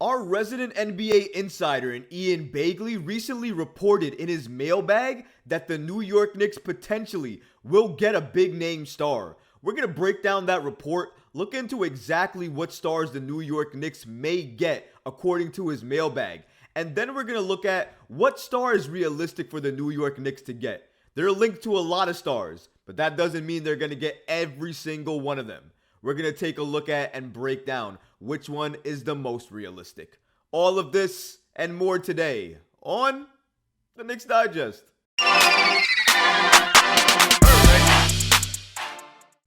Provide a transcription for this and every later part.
Our resident NBA insider and Ian Begley recently reported in his mailbag that the New York Knicks potentially will get a big name star. We're going to break down that report, look into exactly what stars the New York Knicks may get according to his mailbag. And then we're going to look at what star is realistic for the New York Knicks to get. They're linked to a lot of stars, but that doesn't mean they're going to get every single one of them. We're going to take a look at and break down which one is the most realistic. All of this and more today on the Knicks Digest.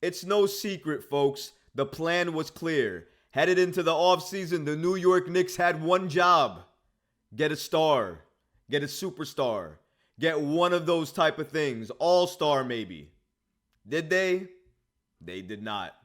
It's no secret, folks. The plan was clear. Headed into the offseason, the New York Knicks had one job. Get a star. Get a superstar. Get one of those type of things. All-star maybe. Did they? They did not.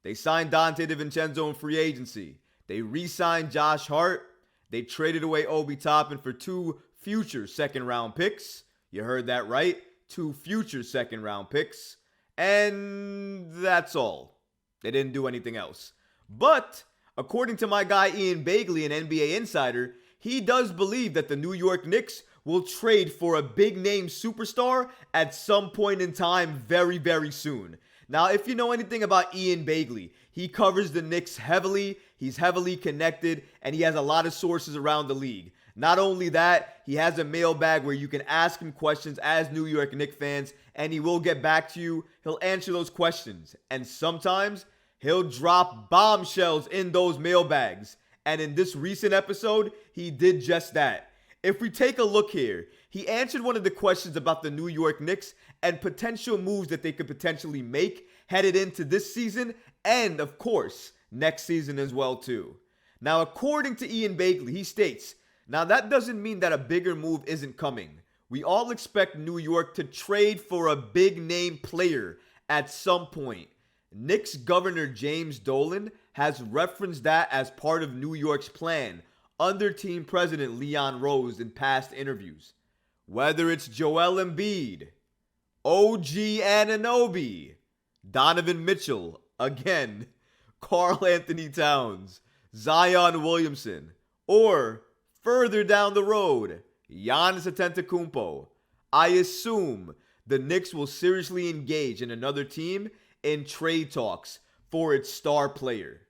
They signed Donte DiVincenzo in free agency. They re-signed Josh Hart. They traded away Obi Toppin for 2 future second-round picks. You heard that right. 2 future second-round picks. And that's all. They didn't do anything else. But, according to my guy Ian Begley, an NBA insider, he does believe that the New York Knicks will trade for a big-name superstar at some point in time very, very soon. Now, if you know anything about Ian Begley, he covers the Knicks heavily, he's heavily connected, and he has a lot of sources around the league. Not only that, he has a mailbag where you can ask him questions as New York Knicks fans, and he will get back to you. He'll answer those questions, and sometimes he'll drop bombshells in those mailbags. And in this recent episode, he did just that. If we take a look here, he answered one of the questions about the New York Knicks and potential moves that they could potentially make headed into this season and, of course, next season as well too. Now, according to Ian Begley, he states, now that doesn't mean that a bigger move isn't coming. We all expect New York to trade for a big name player at some point. Knicks Governor James Dolan has referenced that as part of New York's plan under team president Leon Rose in past interviews. Whether it's Joel Embiid, OG Anunoby, Donovan Mitchell, again, Karl Anthony Towns, Zion Williamson, or further down the road, Giannis Antetokounmpo, I assume the Knicks will seriously engage in another team in trade talks for its star player.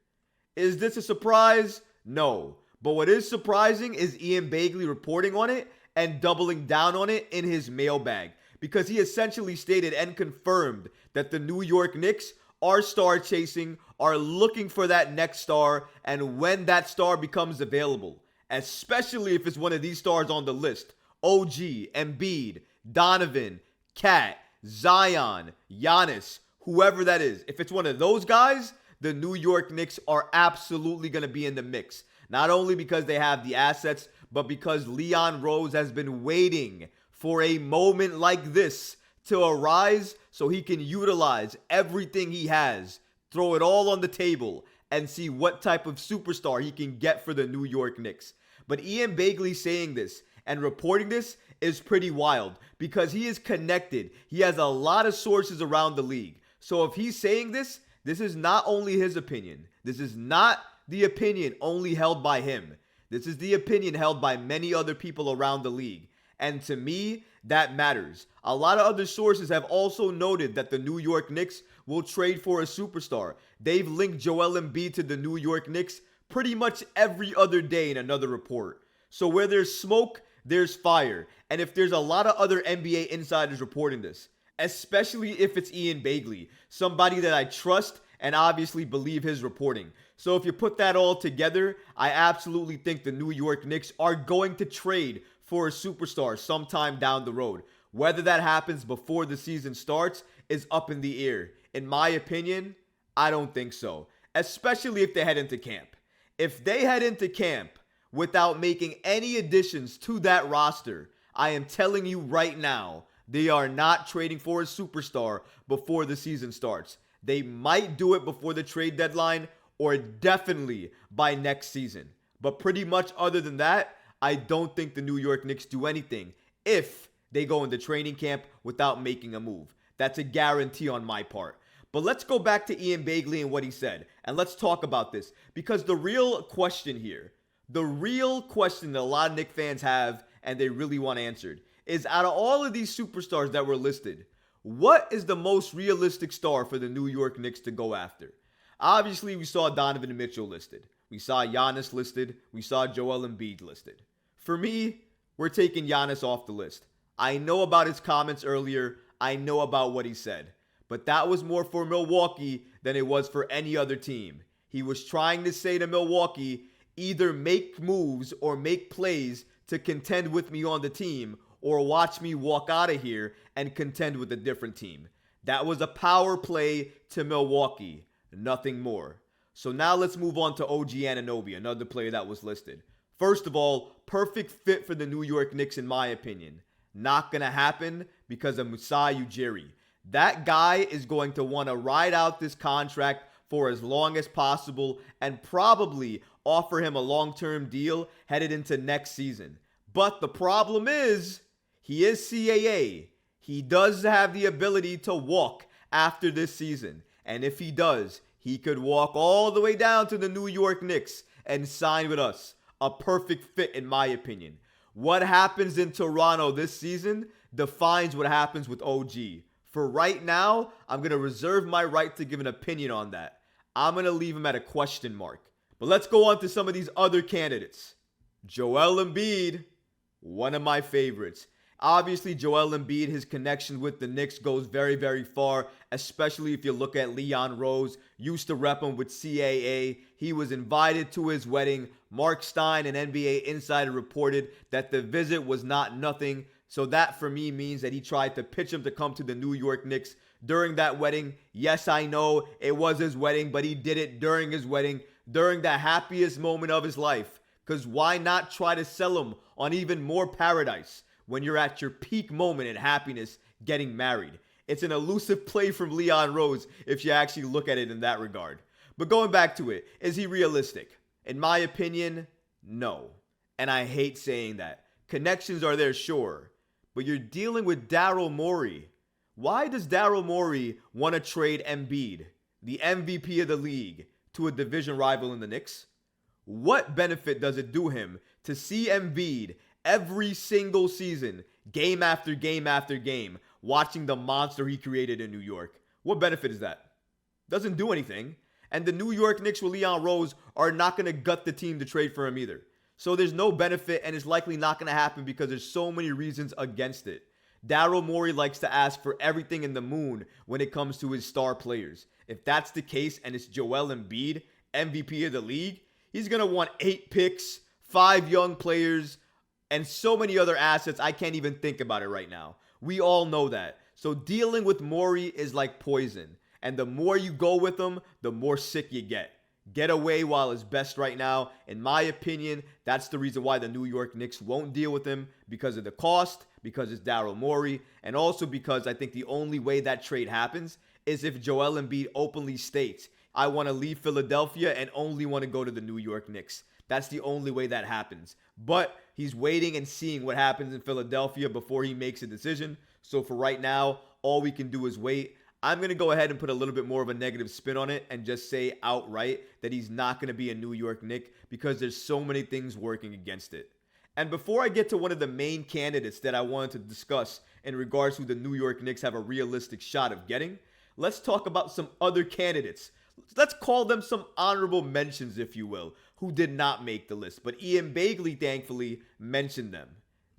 Is this a surprise? No. But what is surprising is Ian Begley reporting on it and doubling down on it in his mailbag, because he essentially stated and confirmed that the New York Knicks are star chasing, are looking for that next star, and when that star becomes available, especially if it's one of these stars on the list, OG, Embiid, Donovan, Cat, Zion, Giannis, whoever that is, if it's one of those guys, the New York Knicks are absolutely going to be in the mix. Not only because they have the assets, but because Leon Rose has been waiting for a moment like this to arise so he can utilize everything he has, throw it all on the table, and see what type of superstar he can get for the New York Knicks. But Ian Begley saying this and reporting this is pretty wild because he is connected. He has a lot of sources around the league. So if he's saying this, this is not only his opinion. This is not the opinion only held by him. This is the opinion held by many other people around the league. And to me, that matters. A lot of other sources have also noted that the New York Knicks will trade for a superstar. They've linked Joel Embiid to the New York Knicks pretty much every other day in another report. So where there's smoke, there's fire. And if there's a lot of other NBA insiders reporting this, especially if it's Ian Begley, somebody that I trust and obviously believe his reporting. So if you put that all together, I absolutely think the New York Knicks are going to trade for a superstar sometime down the road. Whether that happens before the season starts is up in the air. In my opinion, I don't think so. Especially if they head into camp. If they head into camp without making any additions to that roster, I am telling you right now, they are not trading for a superstar before the season starts. They might do it before the trade deadline or definitely by next season. But pretty much other than that, I don't think the New York Knicks do anything if they go into training camp without making a move. That's a guarantee on my part. But let's go back to Ian Begley and what he said, and let's talk about this, because the real question here The real question that a lot of Knicks fans have and they really want answered is, out of all of these superstars that were listed, what is the most realistic star for the New York Knicks to go after? Obviously, we saw Donovan Mitchell listed. We saw Giannis listed. We saw Joel Embiid listed. For me, we're taking Giannis off the list. I know about his comments earlier. I know about what he said. But that was more for Milwaukee than it was for any other team. He was trying to say to Milwaukee, either make moves or make plays to contend with me on the team, or watch me walk out of here and contend with a different team. That was a power play to Milwaukee, nothing more. So now let's move on to OG Anunoby, another player that was listed. First of all, perfect fit for the New York Knicks in my opinion. Not going to happen because of Masai Ujiri. That guy is going to want to ride out this contract for as long as possible and probably offer him a long-term deal headed into next season. But the problem is, he is CAA. He does have the ability to walk after this season. And if he does, he could walk all the way down to the New York Knicks and sign with us. A perfect fit in my opinion. What happens in Toronto this season defines what happens with OG. For right now, I'm going to reserve my right to give an opinion on that. I'm going to leave him at a question mark. But let's go on to some of these other candidates. Joel Embiid, one of my favorites. Obviously, Joel Embiid, his connection with the Knicks goes very, very far, especially if you look at Leon Rose. Used to rep him with CAA. He was invited to his wedding. Mark Stein, an NBA insider, reported that the visit was not nothing. So that, for me, means that he tried to pitch him to come to the New York Knicks during that wedding. Yes, I know it was his wedding, but he did it during his wedding, during the happiest moment of his life. Because why not try to sell him on even more paradise when you're at your peak moment in happiness getting married? It's an elusive play from Leon Rose if you actually look at it in that regard. But going back to it, is he realistic? In my opinion, no. And I hate saying that. Connections are there, sure. But you're dealing with Daryl Morey. Why does Daryl Morey want to trade Embiid, the MVP of the league, to a division rival in the Knicks? What benefit does it do him to see Embiid every single season, game after game after game, watching the monster he created in New York? What benefit is that? Doesn't do anything. And the New York Knicks with Leon Rose are not going to gut the team to trade for him either. So there's no benefit, and it's likely not going to happen because there's so many reasons against it. Daryl Morey likes to ask for everything in the moon when it comes to his star players. If that's the case and it's Joel Embiid, MVP of the league, he's going to want 8 picks, 5 young players, and so many other assets I can't even think about it right now. We all know that. So dealing with Morey is like poison. And the more you go with him, the more sick you get. Get away while it's best right now. In my opinion, that's the reason why the New York Knicks won't deal with him, because of the cost, because it's Daryl Morey, and also because I think the only way that trade happens is if Joel Embiid openly states, I want to leave Philadelphia and only want to go to the New York Knicks. That's the only way that happens. But he's waiting and seeing what happens in Philadelphia before he makes a decision. So for right now, all we can do is wait. I'm going to go ahead and put a little bit more of a negative spin on it and just say outright that he's not going to be a New York Knick because there's so many things working against it. And before I get to one of the main candidates that I wanted to discuss in regards to who the New York Knicks have a realistic shot of getting, let's talk about some other candidates. Let's call them some honorable mentions, if you will, who did not make the list. But Ina Begley, thankfully, mentioned them.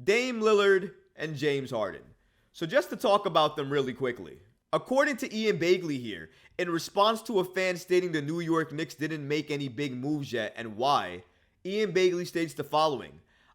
Dame Lillard and James Harden. So just to talk about them really quickly. According to Ina Begley here, in response to a fan stating the New York Knicks didn't make any big moves yet and why, Ina Begley states the following.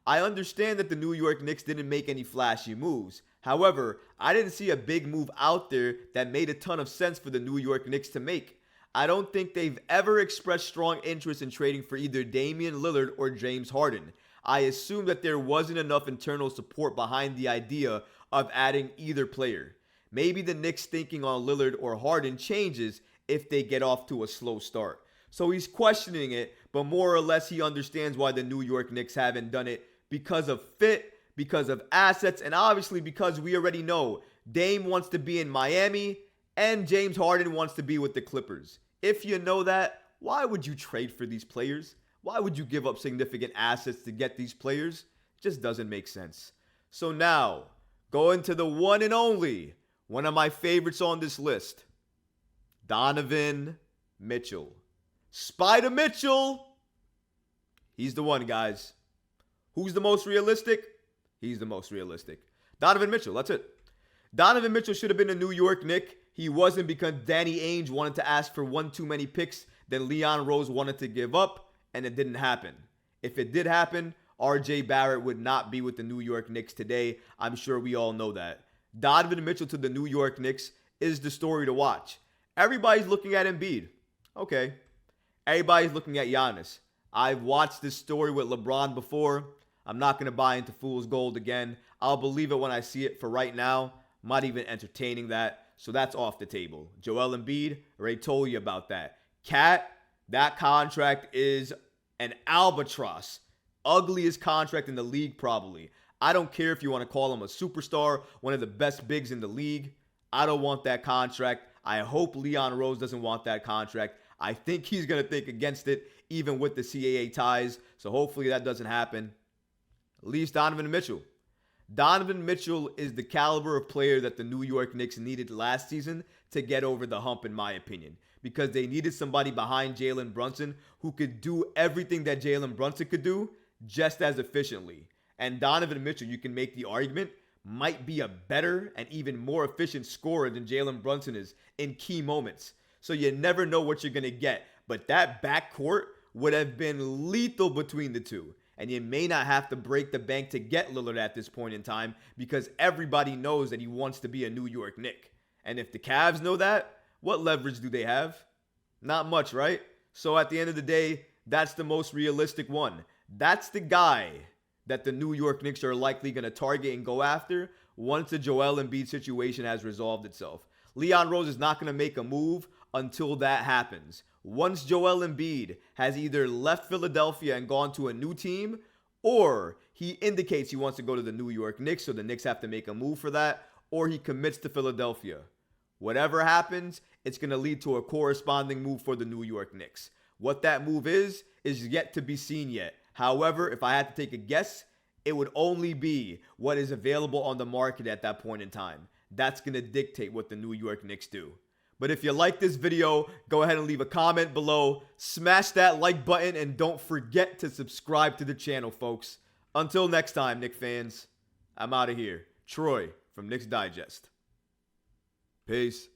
I understand that the New York Knicks didn't make any flashy moves. However, I didn't see a big move out there that made a ton of sense for the New York Knicks to make. I don't think they've ever expressed strong interest in trading for either Damian Lillard or James Harden. I assume that there wasn't enough internal support behind the idea of adding either player. Maybe the Knicks' thinking on Lillard or Harden changes if they get off to a slow start. So he's questioning it, but more or less he understands why the New York Knicks haven't done it because of fit, because of assets, and obviously because we already know Dame wants to be in Miami and James Harden wants to be with the Clippers. If you know that, why would you trade for these players? Why would you give up significant assets to get these players? It just doesn't make sense. So now, going to the one and only, one of my favorites on this list, Donovan Mitchell. Spider Mitchell! He's the one, guys. Who's the most realistic? He's the most realistic. Donovan Mitchell, that's it. Donovan Mitchell should have been a New York Knick. He wasn't because Danny Ainge wanted to ask for one too many picks that Leon Rose wanted to give up, and it didn't happen. If it did happen, RJ Barrett would not be with the New York Knicks today. I'm sure we all know that. Donovan Mitchell to the New York Knicks is the story to watch. Everybody's looking at Embiid. Okay. Everybody's looking at Giannis. I've watched this story with LeBron before. I'm not going to buy into fool's gold again. I'll believe it when I see it. For right now, I'm not even entertaining that. So that's off the table. Joel Embiid, already told you about that. Cat, that contract is an albatross. Ugliest contract in the league, probably. I don't care if you want to call him a superstar, one of the best bigs in the league. I don't want that contract. I hope Leon Rose doesn't want that contract. I think he's going to think against it, even with the CAA ties. So hopefully that doesn't happen. At least Donovan Mitchell. Donovan Mitchell is the caliber of player that the New York Knicks needed last season to get over the hump, in my opinion. Because they needed somebody behind Jalen Brunson who could do everything that Jalen Brunson could do just as efficiently. And Donovan Mitchell, you can make the argument, might be a better and even more efficient scorer than Jalen Brunson is in key moments. So you never know what you're going to get. But that backcourt would have been lethal between the two. And you may not have to break the bank to get Lillard at this point in time because everybody knows that he wants to be a New York Knick. And if the Cavs know that, what leverage do they have? Not much, right? So at the end of the day, that's the most realistic one. That's the guy that the New York Knicks are likely going to target and go after once the Joel Embiid situation has resolved itself. Leon Rose is not going to make a move until that happens. Once Joel Embiid has either left Philadelphia and gone to a new team, or he indicates he wants to go to the New York Knicks, so the Knicks have to make a move for that, or he commits to Philadelphia. Whatever happens, it's going to lead to a corresponding move for the New York Knicks. What that move is yet to be seen yet. However, if I had to take a guess, it would only be what is available on the market at that point in time. That's going to dictate what the New York Knicks do. But if you like this video, go ahead and leave a comment below. Smash that like button and don't forget to subscribe to the channel, folks. Until next time, Knicks fans, I'm out of here. Troy from Knicks Digest. Peace.